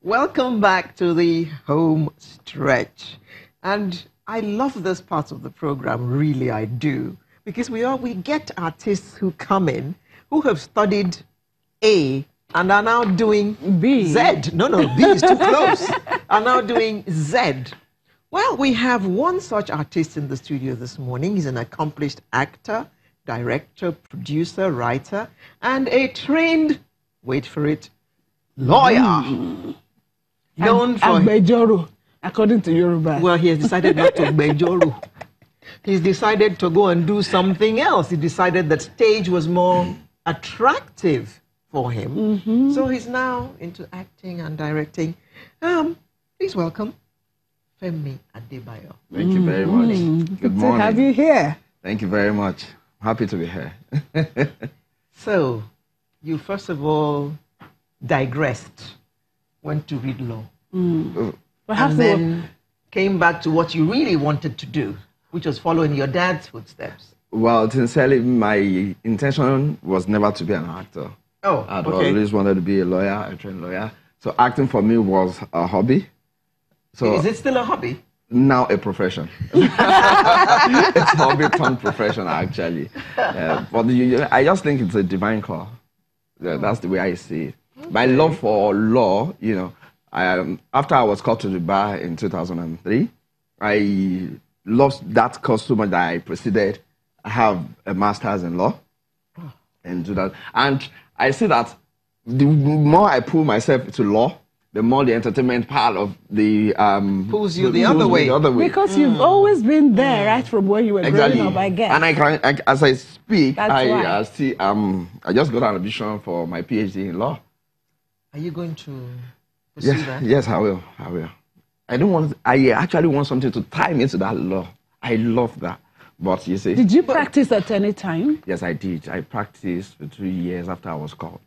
Welcome back to the home stretch. And I love this part of the program, really I do, because we get artists who come in who have studied A and are now doing B. Z. No, B is too close. Are now doing Z. Well, we have one such artist in the studio this morning. He's an accomplished actor, director, producer, writer, and a trained, wait for it, lawyer. Known for Agbẹjọ́rò, according to Yoruba. Well, he has decided not to gbẹjọ́rò. He's decided to go and do something else. He decided that stage was more attractive for him. So he's now into acting and directing. Please welcome Femi Adebayo. Thank you very much. Good morning. To have you here. Thank you very much. Happy to be here. So, you first of all digressed, went to read law, and then came back to what you really wanted to do, which was following your dad's footsteps. Well, sincerely, my intention was never to be an actor. Oh, I'd okay. always wanted to be a lawyer, a trained lawyer. So acting for me was a hobby. So Is it still a hobby? now a profession. It's hobby turned profession, actually. But I just think it's a divine call. That's the way I see it. Okay. My love for law, you know, after I was called to the bar in 2003, I loved that course so much that I proceeded. I have a master's in law and do that. And I see that the more I pull myself to law, the more the entertainment part of the pulls you the other way. Because you've always been there, right from where you were growing up, I guess. And as I speak, That's why. I just got an audition for my PhD in law. Are you going to pursue that? Yes, I will. I actually want something to tie me to that law. I love that. But you see. Did you practice at any time? Yes, I did. I practiced for 2 years after I was called.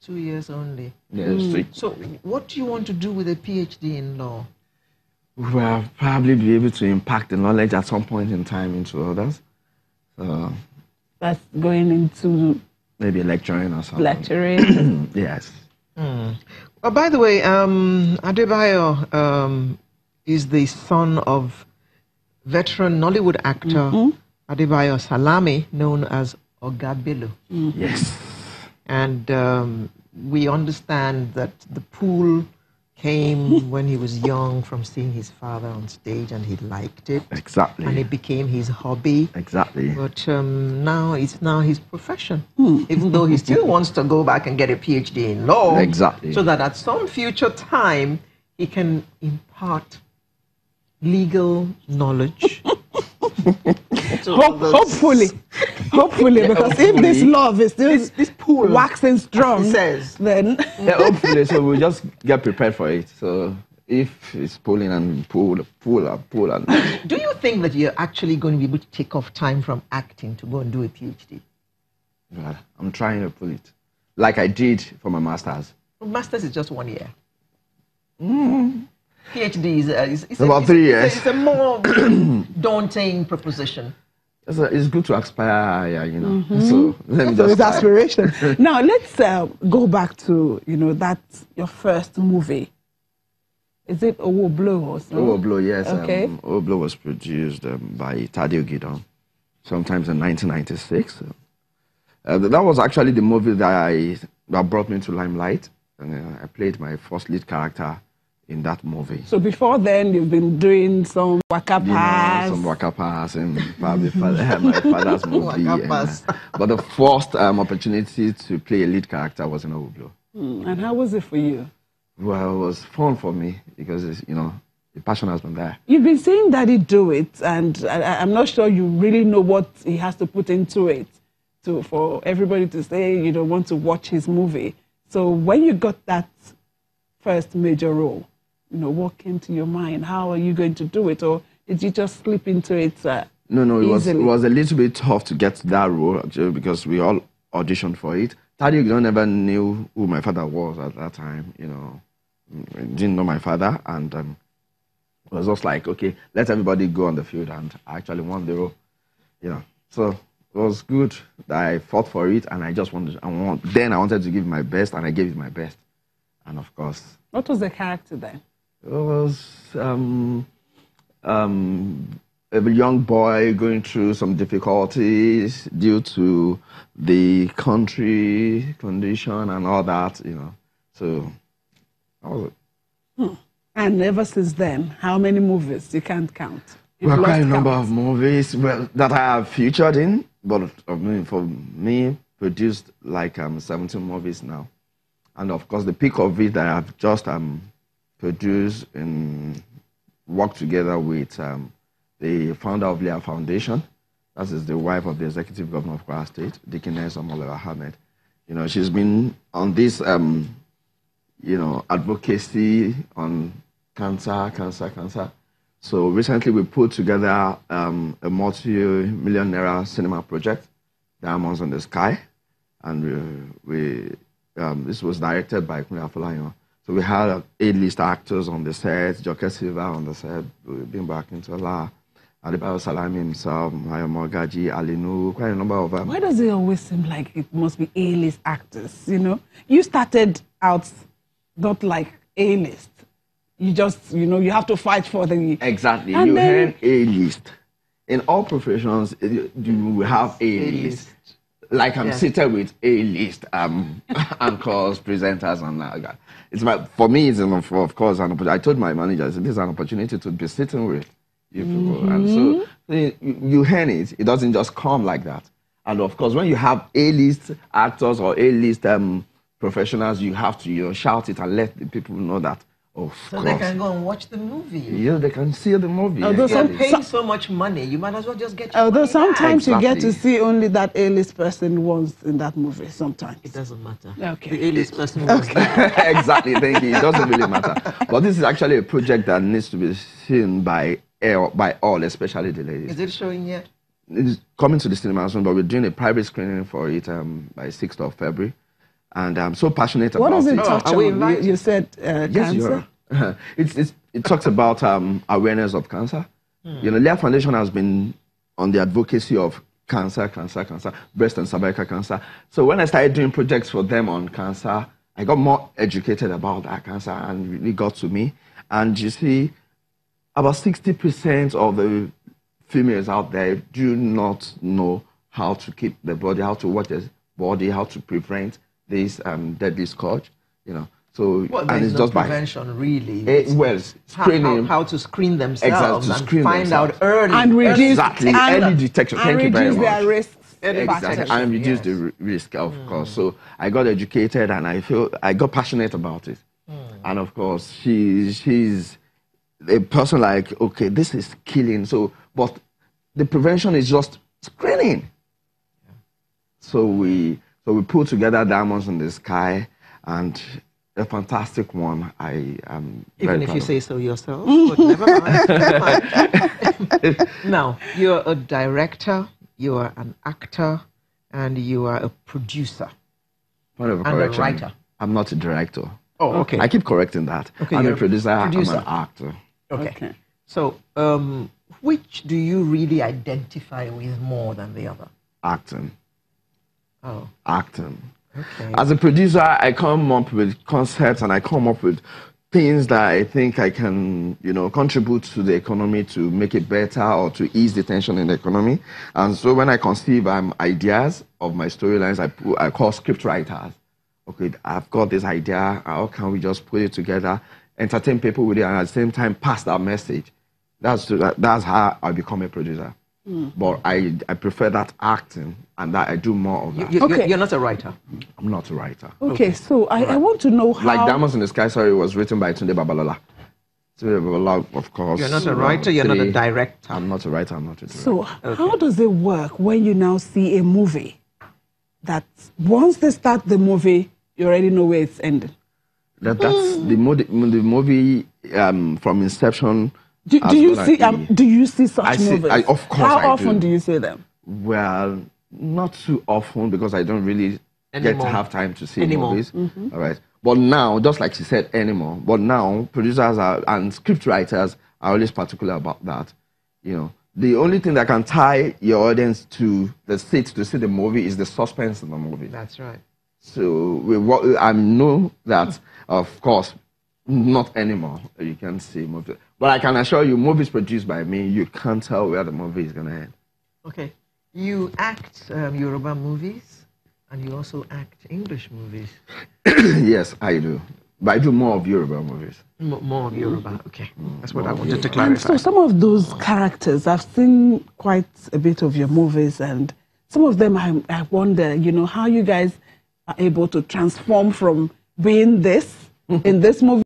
2 years only. Yes. So, what do you want to do with a PhD in law? Well, probably be able to impact the knowledge at some point in time into others. So, That's going into maybe lecturing or something. lecturing. Yes. Well, by the way, Adebayo is the son of veteran Nollywood actor Adebayo Salami, known as Ogabelu. Yes. And we understand that the pull came when he was young from seeing his father on stage, and he liked it. Exactly. And it became his hobby. Exactly. But now it's his profession, even though he still wants to go back and get a PhD in law. Exactly. So that at some future time, he can impart legal knowledge. Hopefully, because if this love is still this pool waxing strong, then Yeah, hopefully, so we'll just get prepared for it. So if it's pulling and pull. Do you think that you're actually going to be able to take off time from acting to go and do a PhD? Well, I'm trying to pull it, like I did for my master's. Well, master's is just 1 year. PhD is about 3 years. It's a more daunting proposition. It's good to aspire, you know. So let me so just it's aspiration. Now let's go back to that's your first movie. Is it Owo Blow or something? Owo Blow, yes. Okay. Owo Blow was produced by Tadio Gidon, sometimes in 1996. That was actually the movie that brought me to limelight, and I played my first lead character in that movie. So before then, you've been doing some Waka Pass. Some Waka Pass and probably my father's movie. But the first opportunity to play a lead character was in Owo Blow. And how was it for you? Well, it was fun for me because, the passion has been there. You've been seeing Daddy do it, and I'm not sure you really know what he has to put into it for everybody to say you don't want to watch his movie. So when you got that first major role, what came to your mind? How are you going to do it? Or did you just slip into it No, it easily? was a little bit tough to get that role, actually, because we all auditioned for it. Tadio Gidon never knew who my father was at that time, Didn't know my father, and it was just like, okay, let everybody go on the field, and I actually won the role, So it was good that I fought for it, and I wanted to give my best, and I gave it my best. And of course, What was the character then? it was a young boy going through some difficulties due to the country condition and all that, So, that was it. And ever since then, how many movies? You can't count. You've Well, quite a lost number count. of movies that I have featured in, but for me, produced like 17 movies now. And of course, the peak of it that I've just produced and worked together with the founder of Leah Foundation. That is the wife of the executive governor of Kwara State, Dickiness Omolola Ahmed. She's been on this, advocacy on cancer. So recently we put together a multi-million naira cinema project, Diamonds in the Sky, and this was directed by Kunle Afolayan. So we had A-list actors on the set, Joker Silva on the set, Bimbo Akintola, Adebayo Salami himself, Mayo Morgaji, Alinu, quite a number of them. Why does it always seem like it must be A-list actors, You started out not like A-list. You just, you have to fight for the... Exactly. And you then... earn A-list. In all professions, you have A-list. Like I'm seated with A-list anchors, presenters, and that. For me, it's of course an opportunity. I told my manager, I said, this is an opportunity to be sitting with you people. And so you earn it. It doesn't just come like that. And of course, when you have A-list actors or A-list professionals, you have to shout it and let the people know that. Oh, so they can go and watch the movie. Yeah, they can see the movie. Although you're paying so much money, you might as well just get your Although money sometimes back. you get to see only that A-list person once in that movie, sometimes. It doesn't matter. Okay. The A-list person was there. Exactly, thank you. It doesn't really matter. But this is actually a project that needs to be seen by all, especially the ladies. Is it showing yet? It's coming to the cinema soon, but we're doing a private screening for it by 6th of February. And I'm so passionate about it. What does it touch are we on? invited? You said Yes, cancer? you are. It talks about awareness of cancer. Leah Foundation has been on the advocacy of cancer, breast and cervical cancer. So when I started doing projects for them on cancer, I got more educated about that cancer and really got to me. And you see, about 60% of the females out there do not know how to keep their body, how to watch their body, how to prevent this deadly scourge, So, and it's just prevention, really. Screening. How to screen themselves screen find themselves. out early. And reduce, early detection. Thank you very much. Their risks. Exactly, and reduce the risk, of course. So I got educated, and I got passionate about it. And of course, she's a person like, okay, this is killing. So, but the prevention is just screening. So we put together Diamonds in the Sky, and a fantastic one. I am even if you say so yourself, but never mind. Now, you're a director, you are an actor, and you are a producer. Point of and correction. a writer. I'm not a director. Oh, okay. I keep correcting that. Okay, I'm you're a producer. I'm producer. an actor. Okay. So, which do you really identify with more than the other? Acting. Oh. Acting. Okay. As a producer, I come up with concepts and I come up with things that I think I can, contribute to the economy to make it better or to ease the tension in the economy. And so when I conceive ideas of my storylines, I call script writers. Okay, I've got this idea. How can we just put it together, entertain people with it, and at the same time pass that message? That's how I become a producer. But I prefer that acting, and that I do more of that. You're not a writer. I'm not a writer. Okay, so I want to know how... Like Diamonds in the Sky, was written by Tunde Babalola. Tunde Babalola, of course. You're not a writer, you're not a director. I'm not a writer, I'm not a director. So how does it work when you now see a movie that once they start the movie, you already know where it's ending? That's the movie from inception. Do you see such movies? Of course How I often do you see them? Well, not too often because I don't really get to have time to see movies. All right. But now, just like she said, anymore. But now, producers and script writers are always particular about that. The only thing that can tie your audience to the seat to see the movie is the suspense in the movie. That's right. So I know that, of course, not anymore. You can't see movies. But I can assure you, movies produced by me, you can't tell where the movie is going to end. Okay. You act Yoruba movies, and you also act English movies. Yes, I do. But I do more of Yoruba movies. More of Yoruba, okay. That's what I wanted to And clarify. so some of those characters, I've seen quite a bit of your movies, and some of them I wonder, you know, how you guys are able to transform from being this in this movie